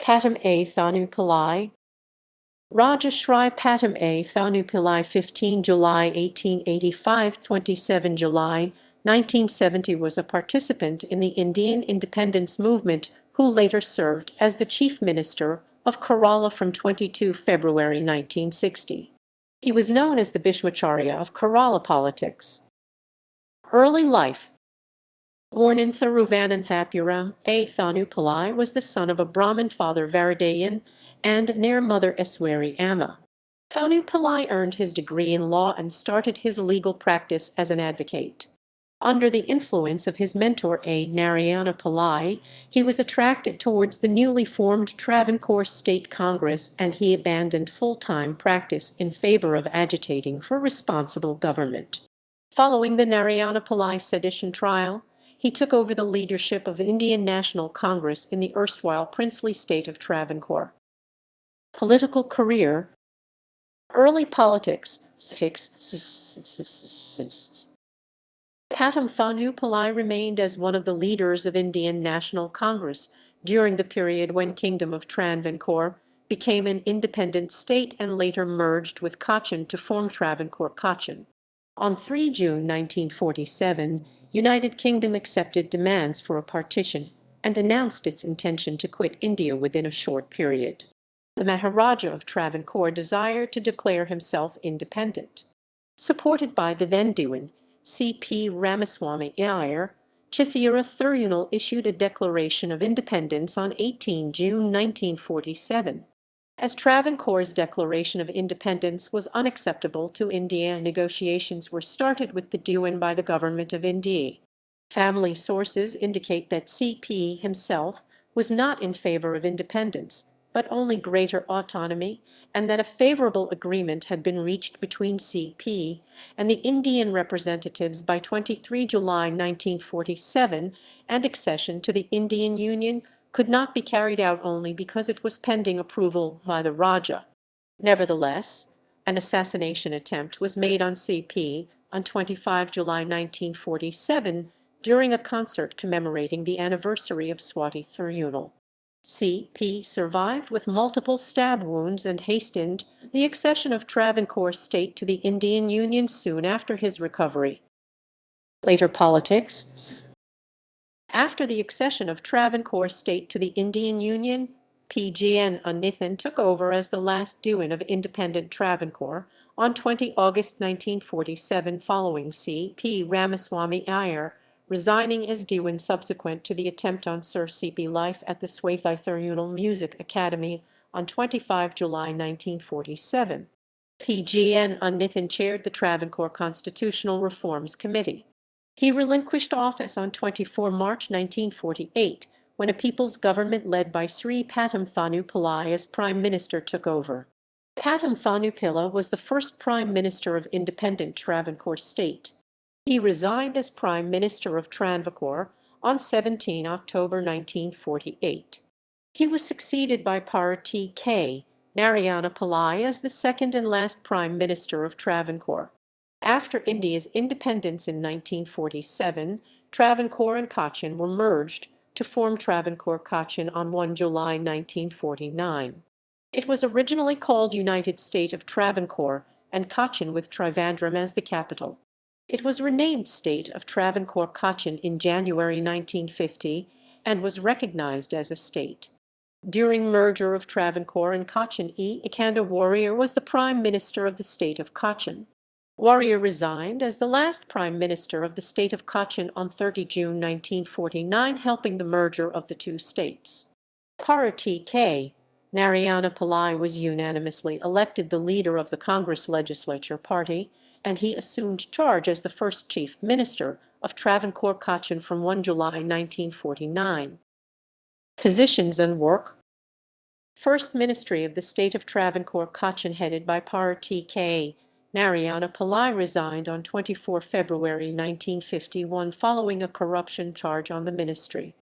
Pattom A. Thanu Pillai. Raja Shri Pattom A. Thanu Pillai, 15 July 1885 – 27 July 1970, was a participant in the Indian independence movement who later served as the Chief Minister of Kerala from 22 February 1960. He was known as the Bhishmacharya of Kerala politics. Early life. Born in Thiruvananthapuram, A. Thanu Pillai was the son of a Brahmin father Varadayan and Nair mother Eswari Amma. Thanu Pillai earned his degree in law and started his legal practice as an advocate. Under the influence of his mentor A. Narayana Pillai, he was attracted towards the newly formed Travancore State Congress, and he abandoned full-time practice in favor of agitating for responsible government. Following the Narayana Pillai sedition trial, he took over the leadership of Indian National Congress in the erstwhile princely state of Travancore. Political career. Early politics. Pattom Thanu Pillai remained as one of the leaders of Indian National Congress during the period when Kingdom of Travancore became an independent state and later merged with Cochin to form Travancore Cochin. On 3 June 1947, United Kingdom accepted demands for a partition and announced its intention to quit India within a short period. The Maharaja of Travancore desired to declare himself independent. Supported by the then Diwan, C.P. Ramaswamy Iyer, Chithira Thirunal issued a declaration of independence on 18 June 1947. As Travancore's declaration of independence was unacceptable to India, negotiations were started with the Diwan by the Government of India. Family sources indicate that C.P. himself was not in favor of independence, but only greater autonomy, and that a favorable agreement had been reached between C.P. and the Indian representatives by 23 July 1947, and accession to the Indian Union could not be carried out only because it was pending approval by the Raja. Nevertheless, an assassination attempt was made on C.P. on 25 July 1947 during a concert commemorating the anniversary of Swati Thirunal. C.P. survived with multiple stab wounds and hastened the accession of Travancore State to the Indian Union soon after his recovery. Later politics. After the accession of Travancore State to the Indian Union, P.G.N. Unnithan took over as the last Diwan of independent Travancore on 20 August 1947, following C.P. Ramaswamy Iyer resigning as Diwan subsequent to the attempt on Sir C.P. life at the Swathi Thirunal Music Academy on 25 July 1947. P.G.N. Unnithan chaired the Travancore Constitutional Reforms Committee. He relinquished office on 24 March 1948, when a people's government led by Shri Pattom Thanu Pillai as Prime Minister took over. Pattom Thanu Pillai was the first Prime Minister of independent Travancore State. He resigned as Prime Minister of Travancore on 17 October 1948. He was succeeded by Parati K. Narayana Pillai as the second and last Prime Minister of Travancore. After India's independence in 1947, Travancore and Cochin were merged to form Travancore Cochin on 1 July 1949. It was originally called United State of Travancore and Cochin with Trivandrum as the capital. It was renamed State of Travancore Cochin in January 1950 and was recognized as a state. During merger of Travancore and Cochin, E. Ikanda Warrior was the Prime Minister of the state of Cochin. Warrior resigned as the last Prime Minister of the state of Cochin on 30 June 1949, helping the merger of the two states. Parati K. Narayana Pillai was unanimously elected the leader of the Congress Legislature Party, and he assumed charge as the first Chief Minister of Travancore Cochin from 1 July 1949. Positions and work. First Ministry of the State of Travancore Cochin headed by Parati K. Narayana Pillai resigned on 24 February 1951 following a corruption charge on the ministry.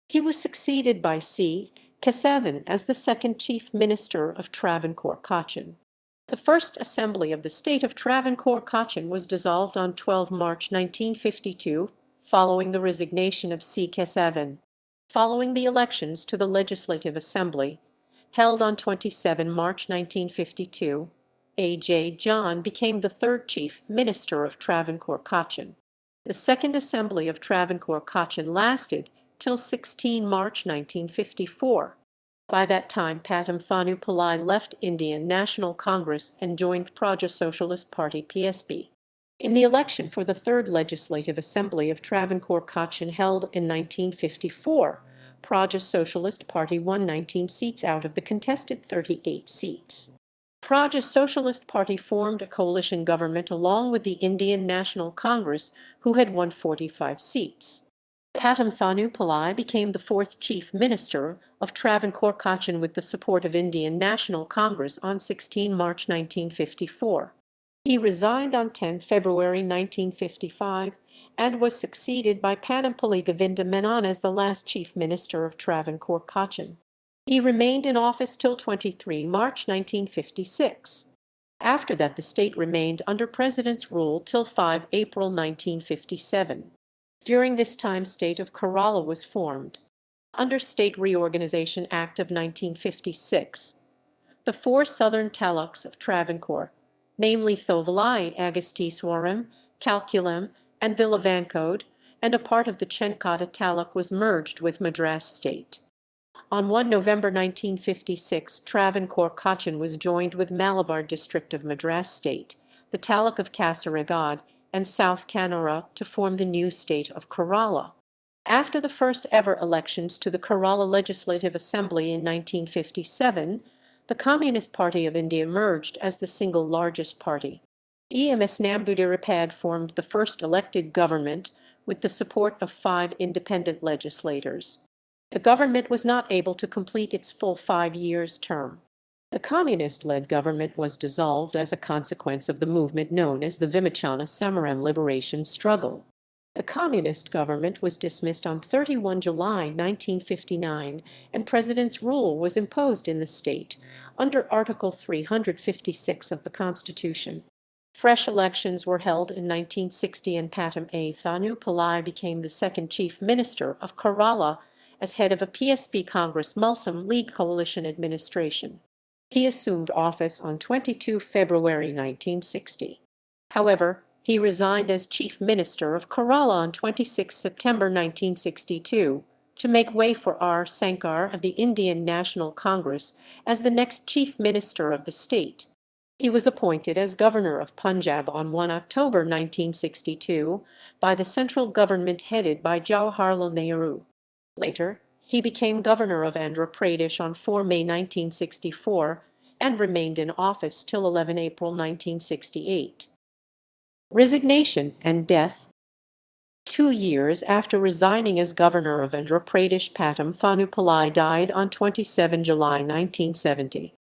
He was succeeded by C. Kesavan as the second Chief Minister of Travancore Cochin. The first Assembly of the State of Travancore Cochin was dissolved on 12 March 1952, following the resignation of C. Kesavan. Following the elections to the Legislative Assembly, held on 27 March 1952, A.J. John became the third Chief Minister of Travancore-Cochin. The Second Assembly of Travancore-Cochin lasted till 16 March 1954. By that time, Pattom Thanu Pillai left Indian National Congress and joined Praja Socialist Party (PSP). In the election for the Third Legislative Assembly of Travancore-Cochin held in 1954, Praja Socialist Party won 19 seats out of the contested 38 seats. Praja Socialist Party formed a coalition government along with the Indian National Congress, who had won 45 seats. Pattom Thanu Pillai became the fourth Chief Minister of Travancore-Cochin with the support of Indian National Congress on 16 March 1954. He resigned on 10 February 1955 and was succeeded by Padampally Govinda Menon as the last Chief Minister of Travancore-Cochin. He remained in office till 23 March 1956. After that, the state remained under President's rule till 5 April 1957. During this time, State of Kerala was formed. Under State Reorganization Act of 1956, the four southern taluks of Travancore, namely Thovalai, Agasteswaram, Kalkulam, and Villavankode, and a part of the Chenkata taluk was merged with Madras state. On 1 November 1956, Travancore-Cochin was joined with Malabar district of Madras state, the taluk of Kasaragod, and South Kannara to form the new state of Kerala. After the first ever elections to the Kerala Legislative Assembly in 1957, the Communist Party of India emerged as the single largest party. EMS Namboodiripad formed the first elected government with the support of 5 independent legislators. The government was not able to complete its full 5 years term. The communist-led government was dissolved as a consequence of the movement known as the Vimachana Samaram Liberation Struggle. The communist government was dismissed on 31 July 1959, and President's rule was imposed in the state under Article 356 of the Constitution. Fresh elections were held in 1960 and Pattom A. Thanu Pillai became the second Chief Minister of Kerala as head of a PSP Congress Muslim League coalition administration. He assumed office on 22 February 1960. However, he resigned as Chief Minister of Kerala on 26 September 1962 to make way for R. Sankar of the Indian National Congress as the next Chief Minister of the state. He was appointed as Governor of Punjab on 1 October 1962 by the central government headed by Jawaharlal Nehru. Later, he became Governor of Andhra Pradesh on 4 May 1964 and remained in office till 11 April 1968. Resignation and death. 2 years after resigning as Governor of Andhra Pradesh, Pattom Thanu Pillai died on 27 July 1970.